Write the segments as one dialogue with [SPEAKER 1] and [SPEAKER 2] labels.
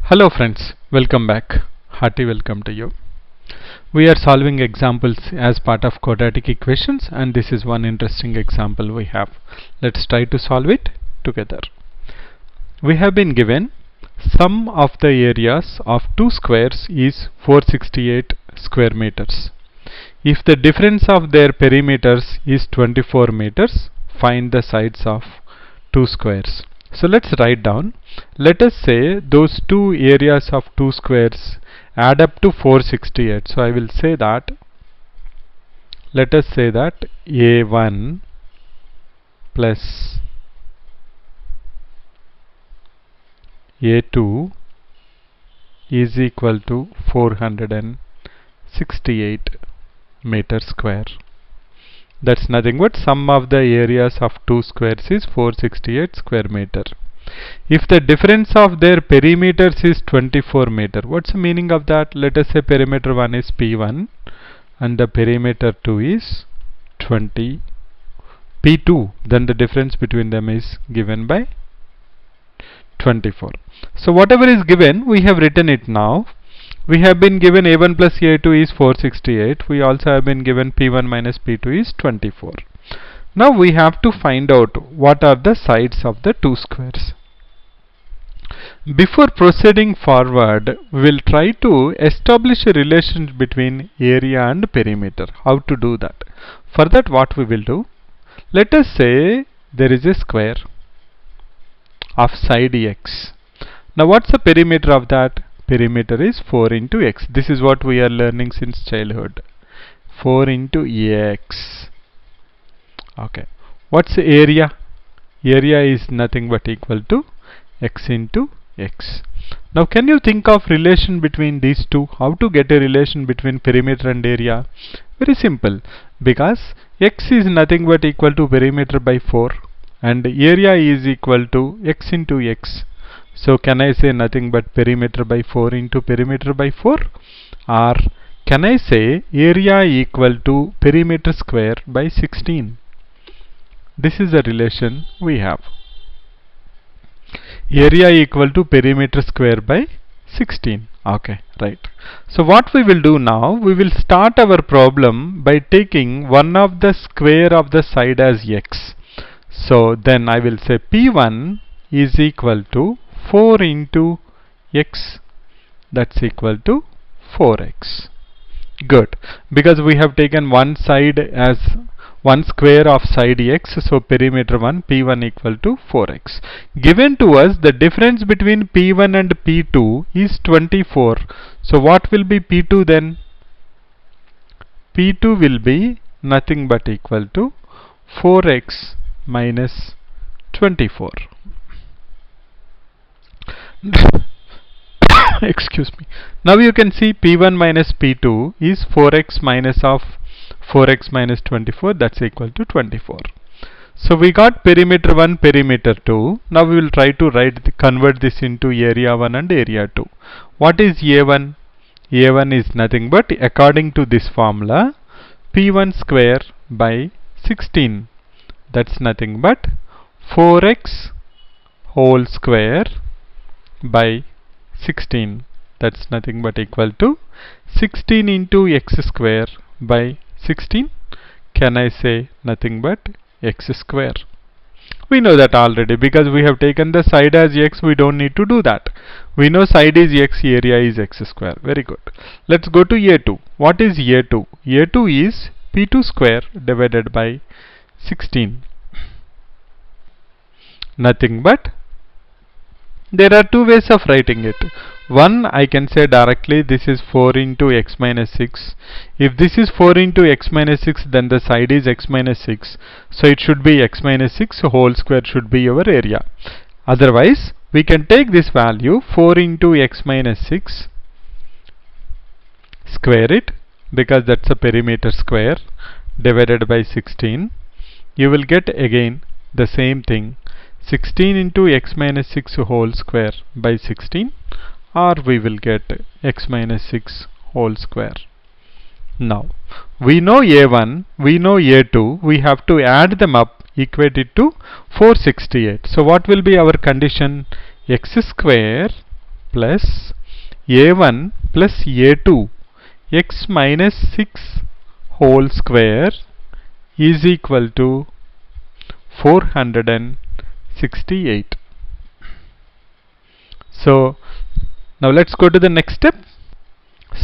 [SPEAKER 1] Hello friends, welcome back. Hearty welcome to you. We are solving examples as part of quadratic equations, and this is one interesting example we have. Let's try to solve it together. We have been given sum of the areas of two squares is 468 square meters. If the difference of their perimeters is 24 meters, find the sides of two squares. So let's write down. Let us say those two areas of two squares add up to 468. So I will say that, let us say that A1 plus A2 is equal to 468 meter square. That's nothing but sum of the areas of two squares is 468 square meter. If the difference of their perimeters is 24 meter, what's the meaning of that? Let us say perimeter 1 is P1 and the perimeter 2 is 20 P2, then the difference between them is given by 24. So whatever is given, we have written it now. We have been given A1 plus A2 is 468. We also have been given P1 minus P2 is 24. Now we have to find out what are the sides of the two squares. Before proceeding forward, we will try to establish a relation between area and perimeter. How to do that? For that, what we will do? Let us say there is a square of side x. Now what's the perimeter of that? Perimeter is 4 into x. This is what we are learning since childhood. 4 into x. Okay. What's the area? Area is nothing but equal to x into x. Now can you think of relation between these two? How to get a relation between perimeter and area? Very simple. Because x is nothing but equal to perimeter by 4 and area is equal to x into x. So can I say nothing but perimeter by 4 into perimeter by 4? Or can I say area equal to perimeter square by 16? This is the relation we have. Area equal to perimeter square by 16. Okay, right. So what we will do now, we will start our problem by taking one of the square of the side as x. So then I will say P1 is equal to 4 into x, that's equal to 4x. Good, because we have taken one side as one square of side x, so perimeter 1 P1 equal to 4x. Given to us the difference between P1 and P2 is 24. So what will be P2 then? P2 will be nothing but equal to 4x minus 24. Excuse me. Now you can see P1 minus P2 is 4x minus of 4x minus 24, that's equal to 24. So we got perimeter 1, perimeter 2. Now we will try to convert this into area 1 and area 2. What is A1? A1 is nothing but, according to this formula, P1 square by 16. That's nothing but 4x whole square by 16. That's nothing but equal to 16 into x square by 16. Can I say nothing but x square? We know that already because we have taken the side as x. We don't need to do that. We know side is x, area is x square. Very good. Let's go to A2. What is A2? A2 is P2 square divided by 16. Nothing but, there are two ways of writing it. One, I can say directly this is 4 into x minus 6. If this is 4 into x minus 6, then the side is x minus 6. So it should be x minus 6 whole square should be our area. Otherwise, we can take this value 4 into x minus 6, square it, because that's a perimeter square, divided by 16. You will get again the same thing. 16 into x minus 6 whole square by 16, or we will get x minus 6 whole square. Now we know A1, we know A2, we have to add them up, equate it to 468. So what will be our condition? X square plus a1 plus a2 x minus 6 whole square is equal to 468. So now let's go to the next step.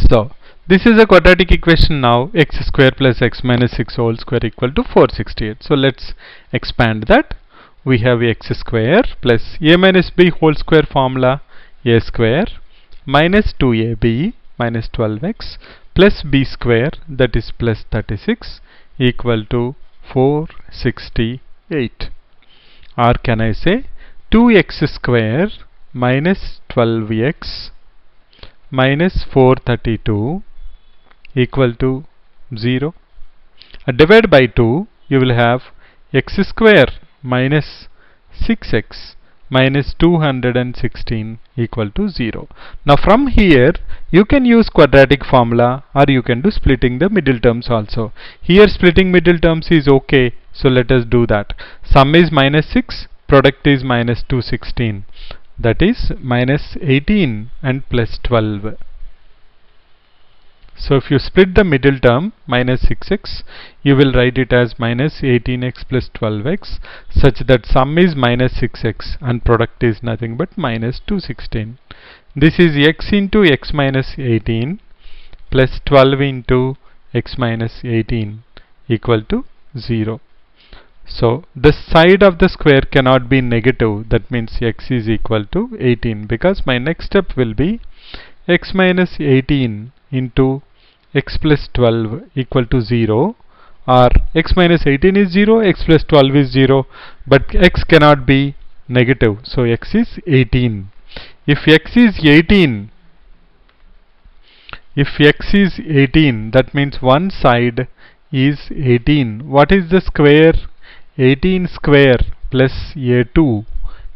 [SPEAKER 1] So this is a quadratic equation now, x square plus x minus 6 whole square equal to 468. So let's expand that. We have x square plus a minus b whole square formula, a square minus 2ab minus 12x plus b square, that is plus 36, equal to 468. Or can I say 2x square minus 12x minus 432 equal to 0. Divide by 2, you will have x square minus 6x minus 216 equal to 0. Now from here you can use quadratic formula, or you can do splitting the middle terms also. Here splitting middle terms is okay, so let us do that. Sum is minus 6, product is minus 216, that is minus 18 and plus 12. So if you split the middle term minus 6x, you will write it as minus 18x plus 12x, such that sum is minus 6x and product is nothing but minus 216. This is x into x minus 18 plus 12 into x minus 18 equal to 0. So the side of the square cannot be negative, that means x is equal to 18, because my next step will be x minus 18 into x plus 12 equal to 0, or x minus 18 is 0, x plus 12 is 0, but x cannot be negative, so x is 18. If x is 18, that means one side is 18. What is the square? 18 square plus a2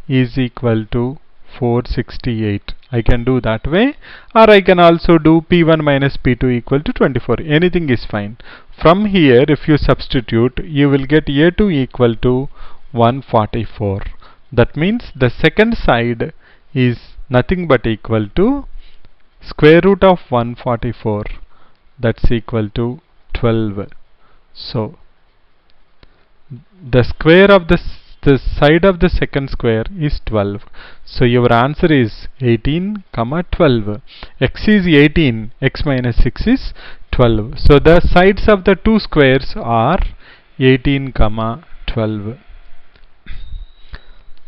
[SPEAKER 1] is equal to 468. I can do that way, or I can also do p1 minus p2 equal to 24. Anything is fine. From here, if you substitute, you will get a2 equal to 144. That means the second side is nothing but equal to square root of 144. That's equal to 12. So the square of the side of the second square is 12. So your answer is 18 comma 12. X is 18, x minus 6 is 12. So the sides of the two squares are 18 comma 12.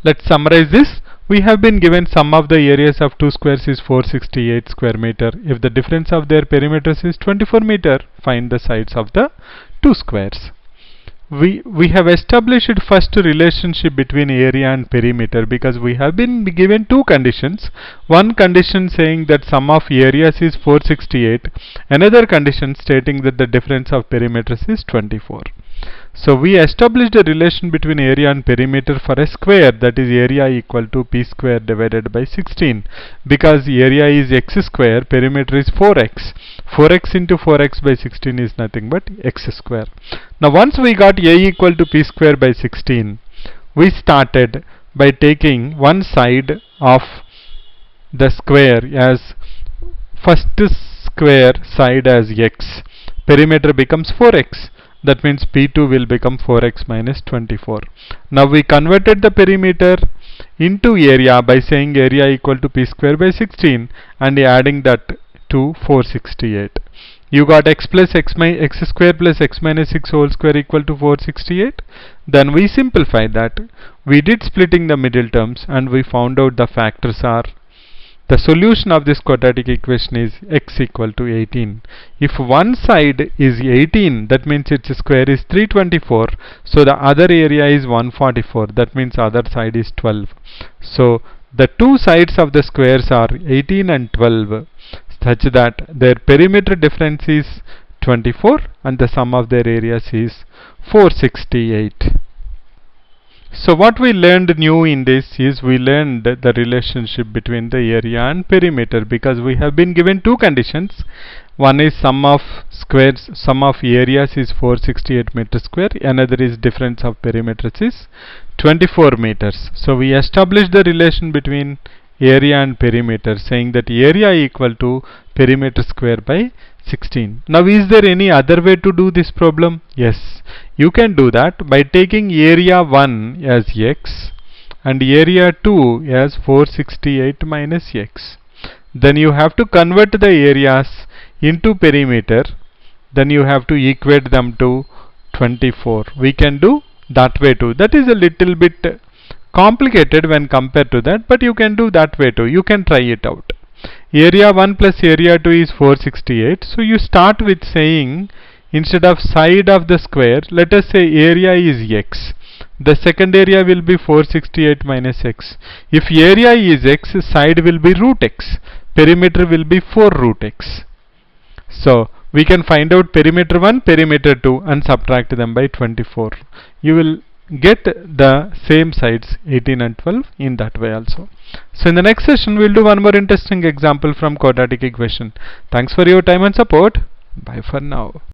[SPEAKER 1] Let's summarize this. We have been given sum of the areas of two squares is 468 square meter. If the difference of their perimeters is 24 meter, find the sides of the two squares. We have established first relationship between area and perimeter, because we have been given two conditions. One condition saying that sum of areas is 468, another condition stating that the difference of perimeters is 24. So we established a relation between area and perimeter for a square, that is area equal to p square divided by 16. Because area is x square, perimeter is 4x. 4x into 4x by 16 is nothing but x square. Now once we got a equal to p square by 16, we started by taking one side of the square as first square side as x. Perimeter becomes 4x. That means P2 will become 4x minus 24. Now we converted the perimeter into area by saying area equal to p square by 16 and adding that to 468. You got x plus x square plus x minus 6 whole square equal to 468. Then we simplify that. We did splitting the middle terms and we found out the factors are, the solution of this quadratic equation is x equal to 18. If one side is 18, that means its square is 324. So the other area is 144. That means other side is 12. So the two sides of the squares are 18 and 12, such that their perimeter difference is 24 and the sum of their areas is 468. So what we learned new in this is we learned the relationship between the area and perimeter, because we have been given two conditions. One is sum of squares, sum of areas is 468 meters square, another is difference of perimeters is 24 meters. So we established the relation between area and perimeter, saying that area equal to perimeter square by 16. Now is there any other way to do this problem? Yes, you can do that by taking area 1 as x and area 2 as 468 minus x. Then you have to convert the areas into perimeter. Then you have to equate them to 24. We can do that way too. That is a little bit complicated when compared to that, but you can do that way too. You can try it out. Area 1 plus area 2 is 468. So you start with saying, instead of side of the square, let us say area is x. The second area will be 468 minus x. If area is x, side will be root x. Perimeter will be 4 root x. So we can find out perimeter 1, perimeter 2 and subtract them by 24. You will get the same sides 18 and 12 in that way also. So in the next session we will do one more interesting example from quadratic equation. Thanks for your time and support. Bye for now.